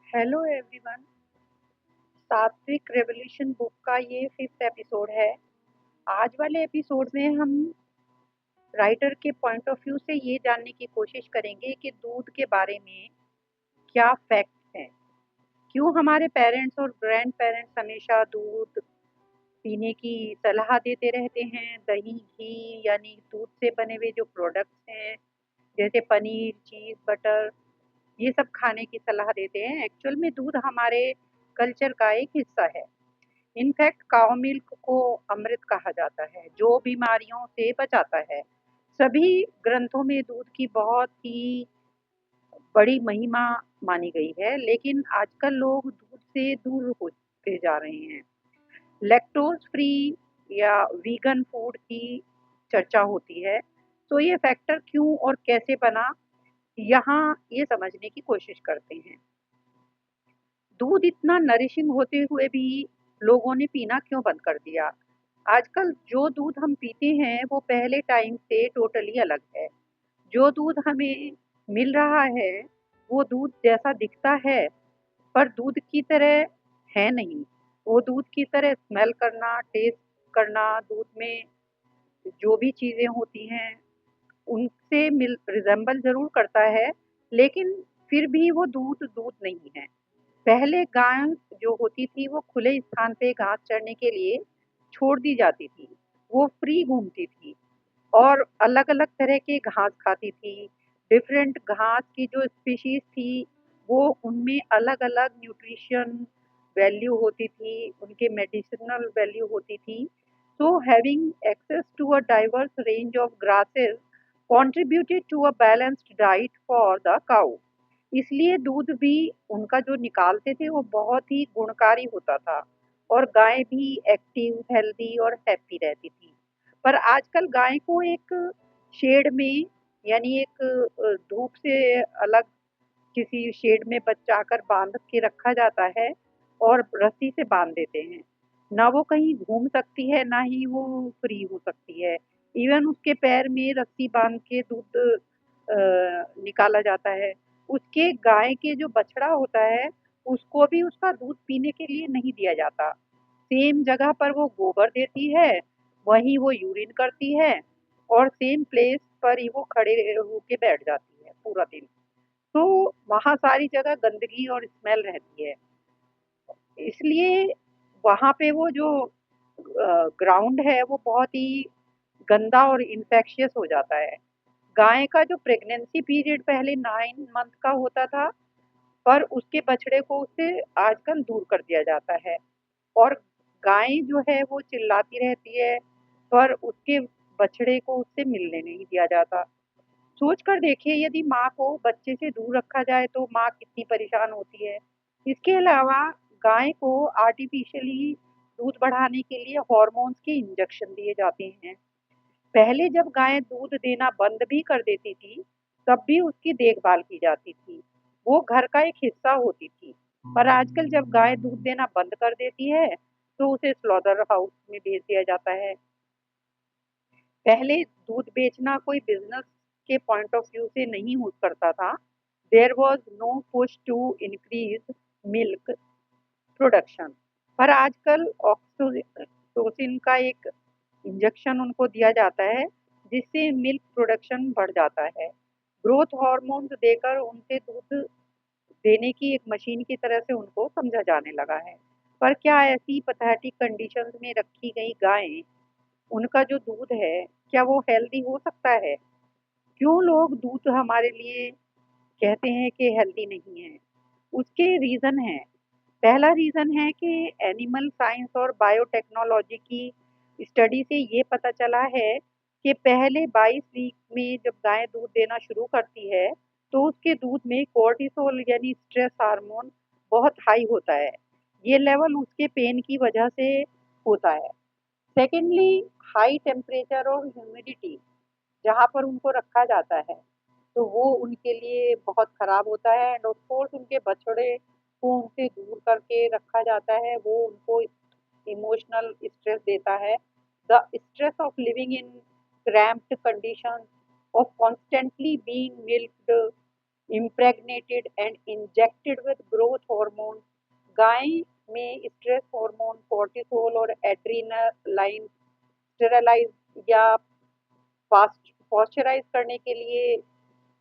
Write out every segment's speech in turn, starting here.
Hello everyone. सात्विक revolution book का ये 5th एपिसोड है। आज वाले एपिसोड में हम राइटर के पॉइंट ऑफ व्यू से ये जानने की कोशिश करेंगे कि दूध के बारे में क्या फैक्ट्स हैं। क्यों हमारे पेरेंट्स और ग्रैंड पेरेंट्स हमेशा दूध पीने की सलाह देते रहते हैं। दही, घी यानी दूध से बने हुए जो प्रोडक्ट्स हैं, जैसे पनीर, चीज़, बटर, ये सब खाने की सलाह देते हैं। एक्चुअल में दूध हमारे कल्चर का एक हिस्सा है। इनफैक्ट काउ मिल्क को अमृत कहा जाता है जो बीमारियों से बचाता है। सभी ग्रंथों में दूध की बहुत ही बड़ी महिमा मानी गई है, लेकिन आजकल लोग दूध से दूर होते जा रहे हैं। लैक्टोज फ्री या वीगन फूड की चर्चा होती है। तो ये फैक्टर क्यों और कैसे बना, यहाँ ये समझने की कोशिश करते हैं। दूध इतना नरिशिंग होते हुए भी लोगों ने पीना क्यों बंद कर दिया? आजकल जो दूध हम पीते हैं वो पहले टाइम से टोटली अलग है। जो दूध हमें मिल रहा है वो दूध जैसा दिखता है, पर दूध की तरह है नहीं। वो दूध की तरह स्मेल करना, टेस्ट करना, दूध में जो भी चीज़ें होती हैं उनसे मिल रिजेंबल ज़रूर करता है, लेकिन फिर भी वो दूध दूध नहीं है। पहले गाय जो होती थी वो खुले स्थान पे घास चरने के लिए छोड़ दी जाती थी। वो फ्री घूमती थी और अलग-अलग तरह के घास खाती थी। डिफरेंट घास की जो स्पीशीज़ थी, वो उनमें अलग-अलग न्यूट्रिशन वैल्यू होती थी, उनके मेडिसिनल वैल्यू होती थी। So having access to a diverse range of grasses contributed to a balanced diet for the cow. इसलिए दूध भी उनका जो निकालते थे वो बहुत ही गुणकारी होता था और गाय भी एक्टिव, हेल्दी और हैप्पी रहती थी। पर आजकल गाय को एक शेड में, यानी एक धूप से अलग किसी शेड में बचाकर बांध के रखा जाता है और रस्सी से बांध देते हैं। ना वो कहीं घूम सकती है, ना ही वो फ्री हो सकती है। इवन उसके पैर में रस्सी बांध के दूध निकाला जाता है। उसके गाय के जो बछड़ा होता है, उसको भी उसका दूध पीने के लिए नहीं दिया जाता। सेम जगह पर वो गोबर देती है, वहीं वो यूरिन करती है और सेम प्लेस पर ही वो खड़े होके बैठ जाती है पूरा दिन। तो वहाँ सारी जगह गंदगी और स्मेल रहती है। इसलिए वहाँ पे वो जो ग्राउंड है वो बहुत ही गंदा और इन्फेक्शियस हो जाता है। गाय का जो प्रेगनेंसी पीरियड पहले 9 मंथ का होता था, पर उसके बछड़े को उससे आजकल दूर कर दिया जाता है और गाय जो है वो चिल्लाती रहती है, पर उसके बछड़े को उससे मिलने नहीं दिया जाता। सोच कर देखिए, यदि माँ को बच्चे से दूर रखा जाए तो माँ कितनी परेशान होती है। इसके अलावा गाय को आर्टिफिशियली दूध बढ़ाने के लिए हॉर्मोन्स के इंजेक्शन दिए जाते हैं। पहले जब गाय दूध देना बंद भी कर देती थी, तब भी उसकी देखभाल की जाती थी। वो घर का एक हिस्सा होती थी। पर आजकल जब गाय दूध देना बंद कर देती है, तो उसे स्लॉटर हाउस में भेज दिया जाता है। पहले दूध बेचना कोई बिजनेस के पॉइंट ऑफ व्यू से नहीं हो करता था। There was no push to increase milk production. पर आजकल ऑक्सीटोसिन का एक इंजेक्शन उनको दिया जाता है, जिससे मिल्क प्रोडक्शन बढ़ जाता है। ग्रोथ हार्मोन्स देकर उनसे दूध देने की एक मशीन की तरह से उनको समझा जाने लगा है। पर क्या ऐसी पैथेटिक कंडीशंस में रखी गई गायें, उनका जो दूध है, क्या वो हेल्दी हो सकता है? क्यों लोग दूध हमारे लिए कहते हैं कि हेल्दी नहीं है? उसके रीज़न हैं। पहला रीज़न है कि एनिमल साइंस और बायोटेक्नोलॉजी की स्टडी से ये पता चला है कि पहले 22 वीक में जब गाय दूध देना शुरू करती है, तो उसके दूध में कोर्टिसोल यानी स्ट्रेस हार्मोन बहुत हाई होता है। ये लेवल उसके पेन की वजह से होता है। सेकेंडली, हाई टेम्परेचर और ह्यूमिडिटी जहाँ पर उनको रखा जाता है, तो वो उनके लिए बहुत खराब होता है। एंड ऑफ कोर्स उनके बछड़े को उनसे दूर करके रखा जाता है, वो उनको इमोशनल स्ट्रेस देता है। The stress of living in cramped conditions, of constantly being milked impregnated and injected with growth hormone. गाय में स्ट्रेस हार्मोन कोर्टिसोल और एड्रीनालाइन स्टेरलाइज या पॉस्चराइज करने के लिए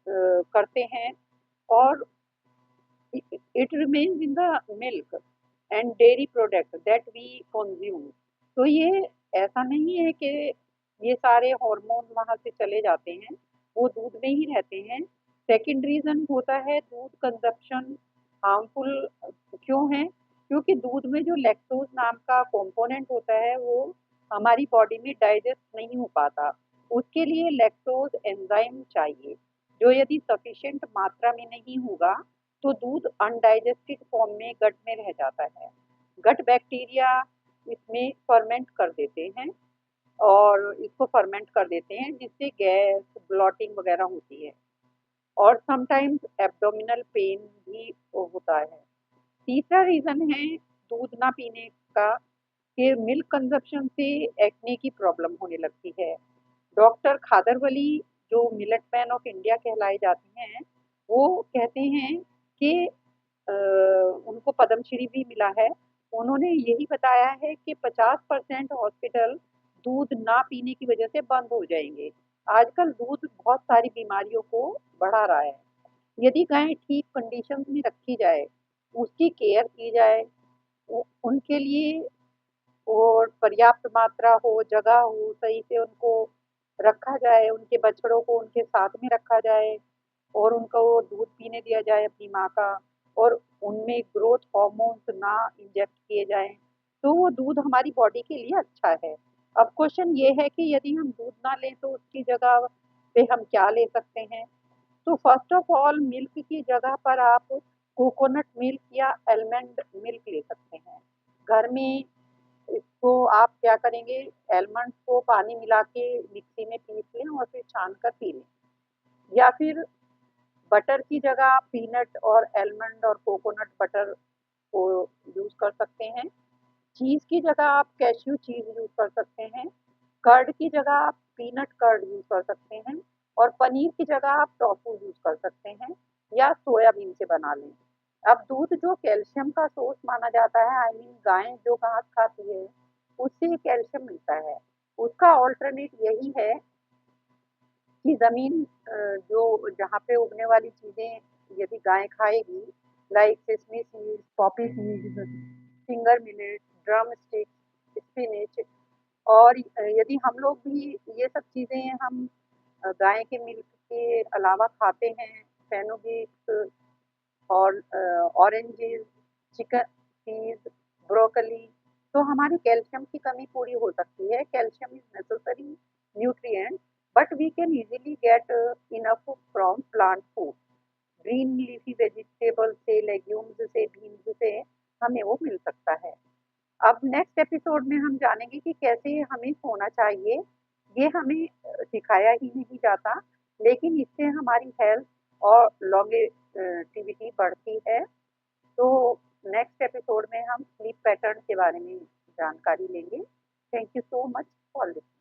करते हैं, और it remains in the milk and dairy product that we consume. तो ये ऐसा नहीं है कि ये सारे हार्मोन वहाँ से चले जाते हैं, वो दूध में ही रहते हैं। सेकंड रीजन होता है दूध कंजप्शन हार्मफुल क्यों है, क्योंकि दूध में जो लैक्टोज नाम का कंपोनेंट होता है वो हमारी बॉडी में डाइजेस्ट नहीं हो पाता। उसके लिए लैक्टोज एंजाइम चाहिए, जो यदि सफिशिएंट मात्रा में नहीं होगा तो दूध अनडाइजेस्टेड फॉर्म में गट में रह जाता है। गट बैक्टीरिया इसमें फर्मेंट कर देते हैं, और इसको फर्मेंट कर देते हैं जिससे गैस ब्लॉटिंग वगैरह होती है, और समटाइम्स एब्डोमिनल पेन भी होता है। तीसरा रीज़न है दूध ना पीने का कि मिल्क कंजप्शन से एक्ने की प्रॉब्लम होने लगती है। डॉक्टर खादरवली, जो मिलेट मैन ऑफ इंडिया कहलाए जाते हैं, वो कहते हैं कि उनको पद्मश्री भी मिला है। उन्होंने यही बताया है कि 50% हॉस्पिटल दूध ना पीने की वजह से बंद हो जाएंगे। आजकल दूध बहुत सारी बीमारियों को बढ़ा रहा है। यदि गाय ठीक कंडीशन में रखी जाए, उसकी केयर की जाए, उनके लिए और पर्याप्त मात्रा हो, जगह हो, सही से उनको रखा जाए, उनके बछड़ों को उनके साथ में रखा जाए और उनको दूध पीने दिया जाए अपनी माँ का, और उनमें ग्रोथ हॉर्मोन्स ना इंजेक्ट किए जाएं, तो वो दूध हमारी बॉडी के लिए अच्छा है। अब क्वेश्चन ये है कि यदि हम दूध ना लें तो उसकी जगह पे हम क्या ले सकते हैं। तो फर्स्ट ऑफ ऑल मिल्क की जगह पर आप कोकोनट मिल्क या आलमंड मिल्क ले सकते हैं। घर में इसको आप क्या करेंगे, आलमंड को पानी मिला के मिक्सी में पीस लें और फिर छान कर पी लें, या फिर बटर की जगह आप पीनट और आलमंड और कोकोनट बटर को यूज़ कर सकते हैं। चीज़ की जगह आप कैश्यू चीज़ यूज़ कर सकते हैं। कर्ड की जगह आप पीनट कर्ड यूज़ कर सकते हैं, और पनीर की जगह आप टोफू यूज़ कर सकते हैं या सोयाबीन से बना लें। अब दूध जो कैल्शियम का सोर्स माना जाता है, आई मीन गाय जो घास खाती है उससे कैल्शियम मिलता है, उसका ऑल्टरनेट यही है कि ज़मीन जो जहाँ पे उगने वाली चीज़ें यदि गाय खाएगी, like sesame seeds, Poppy seeds, finger millet, drum stick, spinach, और यदि हम लोग भी ये सब चीज़ें हम गाय के मिल्क के अलावा खाते हैं, फेनोगिक्स और ऑरेंजेस, चिकन पीस, ब्रोकली, तो हमारी कैल्शियम की कमी पूरी हो सकती है। Calcium is necessary nutrient, but we can easily get enough from plant food. Green leafy vegetable से, लेग्यूम्स से, बीन्स से हमें वो मिल सकता है। अब नेक्स्ट एपिसोड में हम जानेंगे कि कैसे हमें सोना चाहिए। ये हमें सिखाया ही नहीं जाता, लेकिन इससे हमारी हेल्थ और लॉन्गेटिविटी बढ़ती है। तो नेक्स्ट एपिसोड में हम स्लीप पैटर्न के बारे में जानकारी लेंगे। Thank you so much for listening.